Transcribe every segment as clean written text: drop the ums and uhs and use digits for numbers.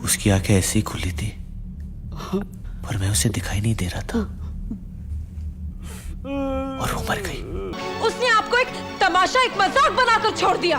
उसकी आंखें ऐसी खुली थी पर मैं उसे दिखाई नहीं दे रहा था और वो मर गई। उसने आपको एक तमाशा, एक मजाक बनाकर छोड़ दिया।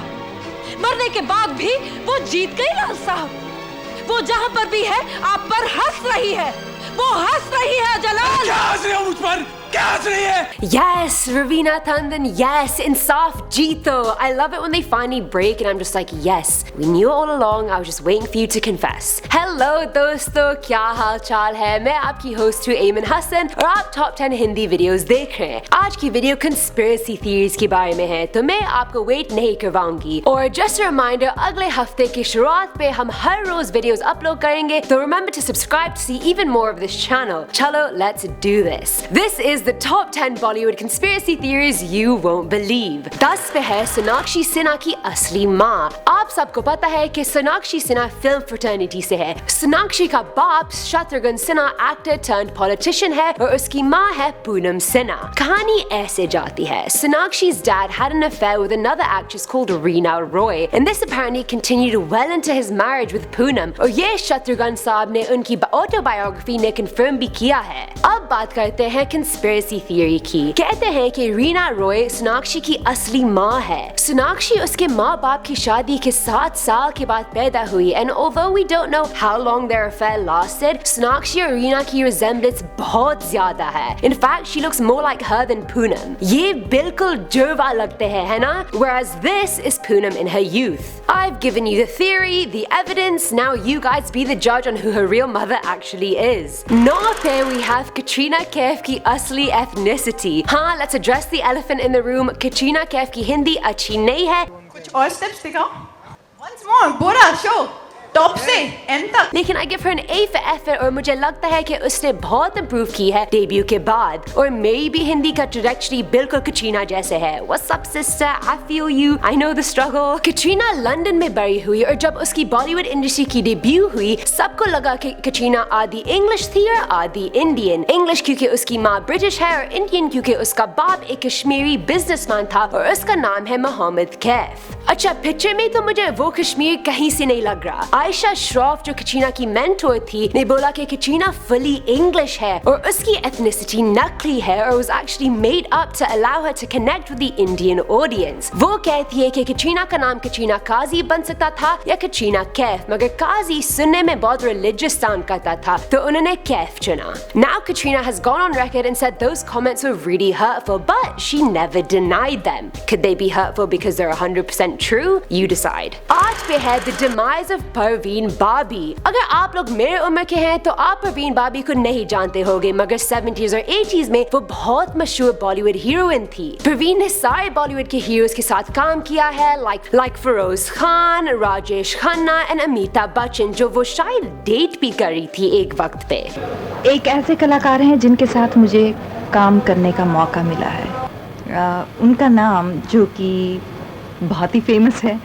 मरने के बाद भी वो जीत गई लाल साहब। वो जहां पर भी है आप पर हंस रही है, वो हंस रही है जलाल। क्या हंस रही हो मुझ पर? क्या हंस रही है? Yes, Ravina Tandon, yes, Insaf Jeeto. I love it when they finally break and I'm just like, yes, we knew all along, I was just waiting for you to confess. Hello दोस्तों, क्या हाल चाल है? मैं आपकी host हूँ एमन हसन और आप टॉप 10 हिंदी वीडियोस देख रहे हैं। आज की वीडियो कंस्पिरेसी थीरीज के बारे में है, तो मैं आपको वेट नहीं करवाऊंगी। और जस्ट अ रिमाइंडर, अगले हफ्ते की शुरुआत पे हम हर रोज वीडियोस अपलोड करेंगे, तो remember to subscribe to see even more of this channel. चलो, let's do this. This is the top 10 Bollywood conspiracy theories you won't believe. 10 पे है सोनाक्षी सिन्हा की असली माँ। आप सबको पता है कि सोनाक्षी सिन्हा फिल्म फ्रेटर्निटी से है। सोनाक्षी का बाप Shatrughan Sinha actor turned politician है और उसकी माँ है पूनम सिन्हा। कहानी ऐसे जाती है, Sonakshi's dad had an affair with another actress called Reena Roy, and this apparently continued well into his marriage with Poonam, और ये शत्रुघ्न साहब ने उनकी ऑटोबायोग्राफी ने कंफर्म भी किया है। अब बात करते हैं कंस्पिरेसी थियरी की। कहते हैं कि रीना रॉय सोनाक्षी की असली माँ है। सोनाक्षी उसके माँ बाप की शादी के 7 साल के बाद पैदा हुई, and although we don't know how long their affair lasted, Sonakshi और रीना की resemblance बहुत ज्यादा है। In fact, she looks more like her than Poonam. ये बिल्कुल जुड़वा लगते हैं, है ना? Whereas this is Poonam in her youth. I've given you the theory, the evidence. Now you guys be the judge on who her real mother actually is. Not there we have Katrina Kaif की असली ethnicity. हाँ, let's address the elephant in the room. Katrina Kaif की हिंदी अच्छी नहीं है। कुछ और steps दिखाओ। Once more, पूरा शो टॉप से एंड तक। लेकिन I give her an A for effort, और मुझे लगता है कि उसने बहुत इम्प्रूव की है डेब्यू के बाद। और मेरी भी हिंदी का ट्रैजेक्टरी बिल्कुल कटरीना जैसे है। What's up sister? I feel you. I know the struggle. Katrina London में बड़ी हुई और जब उसकी बॉलीवुड इंडस्ट्री की डेब्यू हुई, सबको लगा कि कटरीना आधी इंग्लिश थी और आधी इंडियन। इंग्लिश क्योंकि उसकी माँ ब्रिटिश है और इंडियन क्योंकि उसका बाप एक कश्मीरी बिजनेसमैन था और उसका नाम है मोहम्मद कैफ। अच्छा, पिक्चर में तो मुझे वो कश्मीर कहीं से नहीं लग रहा। आयशा श्रॉफ जो कटरीना की मेंटोर थी ने बोला कि कटरीना फुली इंग्लिश है और उसकी एथनिसिटी नकली है और was actually made up to allow her to connect with the Indian audience. वो कहती है कि कटरीना का नाम कटरीना काजी बन सकता था या कटरीना कैफ, मगर काजी सुनने में बहुत religious sound करता था, तो उन्होंने कैफ चुना। Now Katrina has gone on record and said those comments were really hurtful, but she never denied them. Could they be hurtful because they're 100% true? You decide. आज पे है the demise of परवीन बाबी। अगर आप लोग मेरे उम्र के हैं तो आप परवीन बाबी को नहीं जानते होंगे, मगर 70s और 80s में वो बहुत मशहूर बॉलीवुड हीरोइन थी। परवीन ने सारे बॉलीवुड के हीरोज के साथ काम किया है, like फिरोज खान, राजेश खन्ना एंड अमिताभ बच्चन, जो वो शायद डेट भी कर रही थी एक वक्त पे। एक ऐसे कलाकार हैं जिनके साथ मुझे काम करने का मौका मिला है। उनका नाम जो कि बहुत ही फेमस है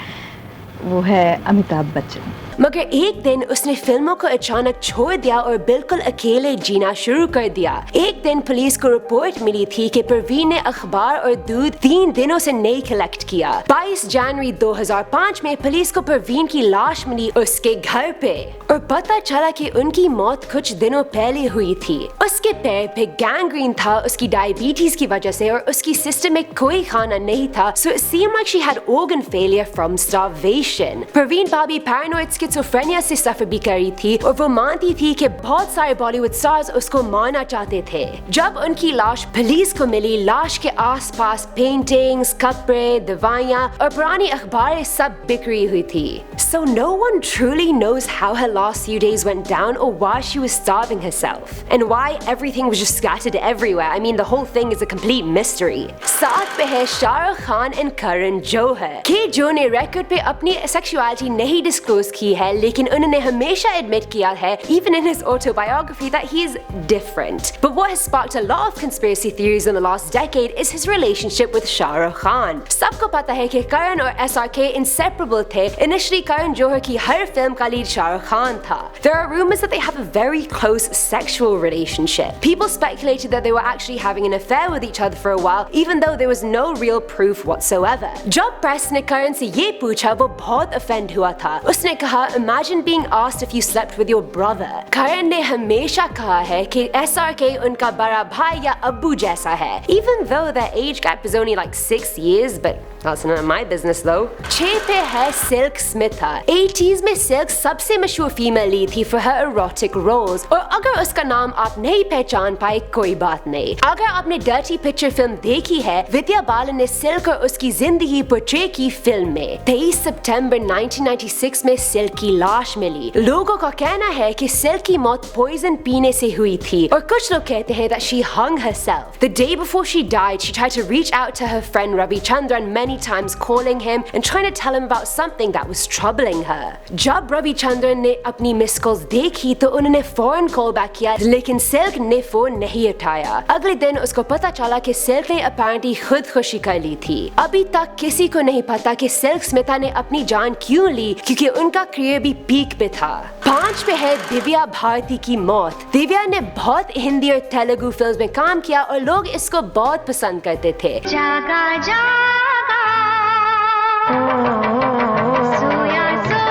वो है अमिताभ बच्चन। मगर एक दिन उसने फिल्मों को अचानक छोड़ दिया और बिल्कुल अकेले जीना शुरू कर दिया। एक दिन पुलिस को रिपोर्ट मिली थी कि परवीन ने अखबार और दूध 3 दिनों से नहीं कलेक्ट किया। 22 जनवरी 2005 में पुलिस को परवीन की लाश मिली उसके घर पे और पता चला कि उनकी मौत कुछ दिनों पहले हुई थी। उसके पैर पे गैंग्रीन था उसकी डायबिटीज की वजह से और उसकी सिस्टम में कोई खाना नहीं था, so it seemed like she had organ failure from starvation. Parveen Babi paranoid schizophrenia से सफर भी कर रही थी और वो मानती थी कि बहुत सारे बॉलीवुड स्टार्स उसको मारना चाहते थे। जब उनकी लाश पुलिस को मिली, लाश के आसपास पेंटिंग्स, कपड़े, दवाइयाँ और पुरानी अखबारें सब बिखरी हुई थी। So no one truly knows how her last few days went down or why she was starving herself and why everything was just scattered everywhere. I mean, the whole thing is a complete mystery. साथ पे है शाहरुख खान और करण जौहर। के जो ने record पे अपनी sexuality नहीं डिस्क्लोज की है, लेकिन उन्होंने हमेशा एडमिट किया है, even in his autobiography, that he is different. But what has sparked a lot of conspiracy theories in the last decade is his relationship with Shah Rukh Khan. सबको पता है कि करण और SRK inseparable थे. Initially, Karan Johar की हर film का lead Shah Rukh Khan था. There are rumors that they have a very close sexual relationship. People speculated that they were actually having an affair with each other for a while, even though there was no real proof whatsoever. जब press ने करण से ये पूछा, वो बहुत offend हुआ था. उसने कहा, imagine being asked if you slept with your brother. करण ने हमेशा कहा है कि SRK उनका बड़ा भाई या अब्बू जैसा है. Even though their age gap is only like 6 years, but that's none of my business though. 6 पे है सिल्क स्मिथा. 80s में सिल्क सबसे मशहूर फीमेल लीड थी for her erotic roles. और अगर उसका नाम आप नहीं पहचान पाए, कोई बात नहीं. अगर आपने डर्टी पिक्चर फिल्म देखी है, विद्या बालन ने सिल्क और उसकी जिंदगी पोर्ट्रे की फिल्म में. 23 सितंबर 1996 में सिल्क की लाश मिली. लोगों का कहना है कि सिल्क की मौत पॉइजन पीने से हुई थी, और कुछ लोग कहते हैं that she hung herself. The day before she died, she tried to reach out to her friend Ravi Chandran many times, calling him and trying to tell him about something that was troubling her. जब रवि चंद्रन ने अपनी miss calls देखी तो उन्होंने फौरन call back किया, लेकिन silk ने फोन नहीं उठाया. अगले दिन उसको पता चला कि सिल्क ने अपैरेंटली खुदकुशी कर ली थी. अभी तक किसी को नहीं पता कि सिल्क स्मिथा ने अपनी जान क्यों ली, क्योंकि उनका करियर भी पीक पे था. 5 पे है दिव्या भारती की मौत. दिव्या ने बहुत हिंदी और तेलुगु फिल्म्स में काम किया और लोग इसको बहुत पसंद करते थे. जागा जागा सोया सोया.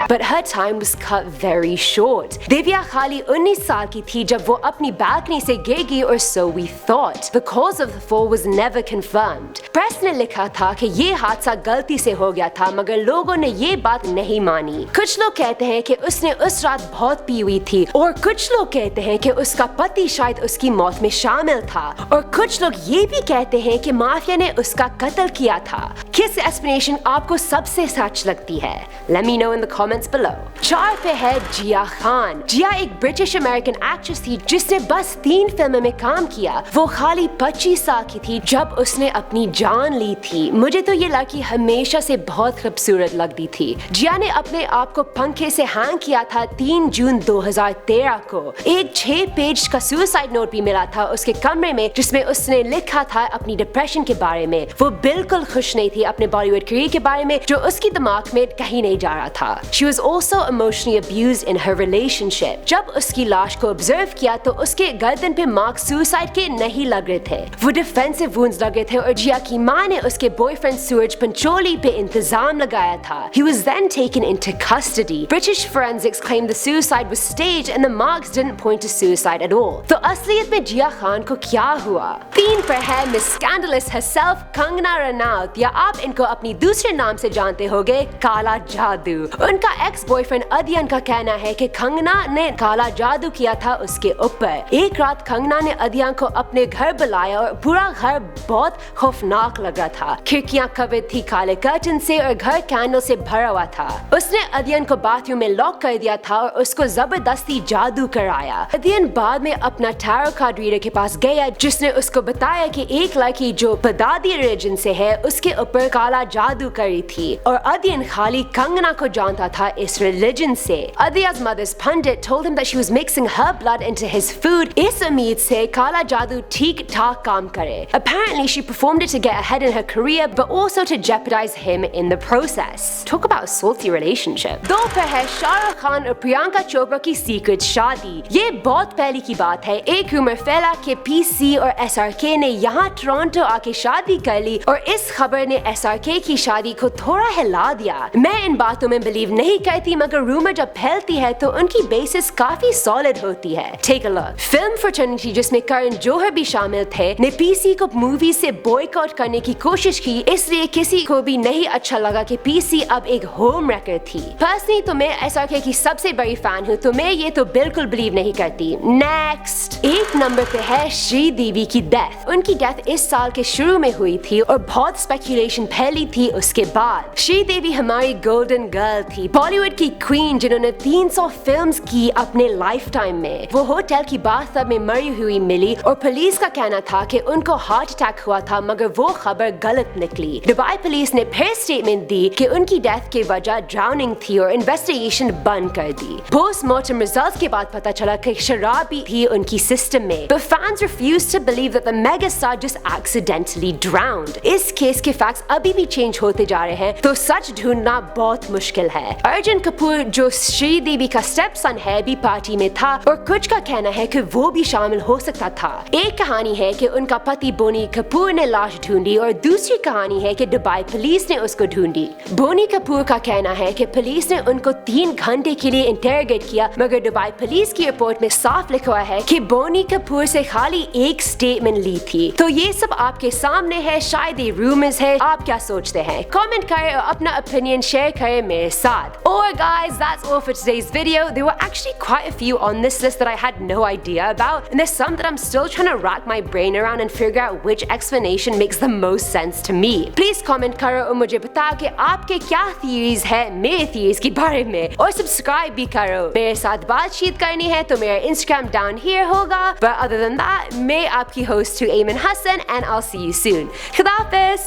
But her time was cut very short. Divya खाली 19 साल की थी जब वो अपनी बालकनी से गिर गई, और so we thought. The cause of the fall was never confirmed. Press ने लिखा था कि ये हादसा गलती से हो गया था, मगर लोगों ने ये बात नहीं मानी. कुछ लोग कहते हैं कि उसने उस रात बहुत पी हुई थी, और कुछ लोग कहते हैं कि उसका पति शायद उसकी मौत में शामिल था, और कुछ लोग ये भी कहते हैं कि माफिया ने उसका कत्ल किया था. किस एक्सप्लेनेशन आपको सबसे सच लगती है? Let me know in the comments below. 4 पे है जिया खान. जिया एक ब्रिटिश अमेरिकन एक्ट्रेस थी जिसने बस 3 फिल्मों में काम किया. वो खाली 25 साल की थी जब उसने अपनी जान ली थी. मुझे तो ये लड़की हमेशा से बहुत खूबसूरत लगती थी. जिया ने अपने आप को पंखे से हैंग किया था 3 जून 2013 को. एक 6 पेज का सुसाइड नोट भी मिला था उसके कमरे में, जिसमें उसने लिखा था अपनी डिप्रेशन के बारे में. वो बिल्कुल खुश नहीं थी अपने बॉलीवुड करियर के बारे में, जो उसकी दिमाग में कहीं नहीं जा रहा था. She was also emotionally abused in her relationship. जब उसकी लाश को ऑब्जर्व किया तो उसके गर्दन पे मार्क सुसाइड के नहीं लग रहे थे, वो डिफेंसिव वुंड्स लग रहे थे, और जिया की मां ने उसके बॉयफ्रेंड सूरज पंचोली पे इंतजाम लगाया था. He was then taken into custody. British forensics claimed the suicide was staged and the marks didn't point to suicide at all. तो असलियत में जिया खान को क्या हुआ? 3 पर है miss scandalous herself, Kangana Ranaut, या आप इनको अपनी दूसरे नाम से जानते होंगे, काला जादू. उनका एक्स बॉयफ्रेंड अदियन का कहना है कि कंगना ने काला जादू किया था उसके ऊपर. एक रात कंगना ने अदियन को अपने घर बुलाया और पूरा घर बहुत खौफनाक लग रहा था. खिड़कियां कवर्ड थी काले कर्टन से और घर कैंडल से भरा हुआ था. उसने अदियन को बाथरूम में लॉक कर दिया था और उसको जबरदस्ती जादू कराया. अदियन बाद में अपना टैरो कार्ड रीडर के पास गया, जिसने उसको बताया कि एक लड़की जो बदादी रिलीजन से है उसके ऊपर काला जादू करी थी, और अदियन खाली कंगना को जानता था इस रिलीजन से. Adiya's mother's pundit told him that she was mixing her blood into his food, इस उम्मीद से काला जादू ठीक ठाक काम करे. Apparently she performed it to get ahead in her career, but also to jeopardize him in the process. Talk about a salty relationship. 2 पर है शाहरुख खान और प्रियंका चोपड़ा की सीक्रेट शादी. ये बहुत पहले की बात है. एक रूमर फैला कि PC और SRK ने यहाँ टोरंटो आके शादी कर ली, और इस खबर ने SRK की शादी को थोड़ा हिला दिया. मैं इन बातों में बिलीव नहीं करती, मगर रूमर जब फैलती है तो उनकी बेसिस काफी सॉलिड होती है. Take a look. Film fraternity जिसमें करण जौहर भी शामिल थे ने PC को मूवी से बॉयकॉट करने की कोशिश की, इसलिए किसी को भी नहीं अच्छा लगा कि PC अब एक होम रेकर थी. पर्सनली तो मैं SRK की सबसे बड़ी फैन हूँ, तो मैं ये तो बिल्कुल बिलीव नहीं करती. नेक्स्ट 1 नंबर पे है श्रीदेवी की डेथ. उनकी डेथ इस साल के शुरू में हुई थी और बहुत स्पेकुलेशन फैली थी उसके बाद। श्रीदेवी हमारी गोल्डन गर्ल थी, बॉलीवुड की क्वीन जिन्होंने 300 फिल्म्स की अपने लाइफ टाइम में। वो होटल की बाथटब में मरी हुई मिली और पुलिस का कहना था कि उनको हार्ट अटैक हुआ था, मगर वो खबर गलत निकली। दुबई पुलिस ने फिर स्टेटमेंट दी कि उनकी डेथ की वजह ड्राउनिंग थी और इन्वेस्टिगेशन बंद कर दी। पोस्टमार्टम रिजल्ट्स के बाद पता चला कि शराब भी थी उनकी सिस्टम में। But fans refused to believe that the megastar just accidentally drowned. इस केस के फैक्ट्स अभी भी चेंज होते जा रहे हैं, तो सच ढूंढना बहुत मुश्किल है। अर्जुन कपूर जो श्रीदेवी का स्टेप सन है भी पार्टी में था और कुछ का कहना है कि वो भी शामिल हो सकता था। एक कहानी है कि उनका पति बोनी कपूर ने लाश ढूंढी और दूसरी कहानी है कि दुबई पुलिस ने उसको ढूंढी। बोनी कपूर का कहना है कि पुलिस ने उनको 3 घंटे के लिए इंटरोगेट किया, मगर दुबई पुलिस की रिपोर्ट में साफ लिखा हुआ है कि बोनी कपूर से खाली एक स्टेटमेंट ली थी। तो ये सब आपके सामने है, शायद ये रूमर्स है। आप क्या सोचते हैं? कमेंट करें और अपना ओपिनियन शेयर करें मेरे साथ। Or guys, that's all for today's video. There were actually quite a few on this list that I had no idea about, and there's some that I'm still trying to rack my brain around and figure out which explanation makes the most sense to me. Please comment करो और मुझे बताओ कि आपके क्या theories है मेरे theories के बारे में, और सब्सक्राइब भी करो। मेरे साथ बातचीत करनी है तो मेरा Instagram down here होगा। But other than that, मैं आपकी host हूँ Ayman Hassan and I'll see you soon. खुदा हाफिज़।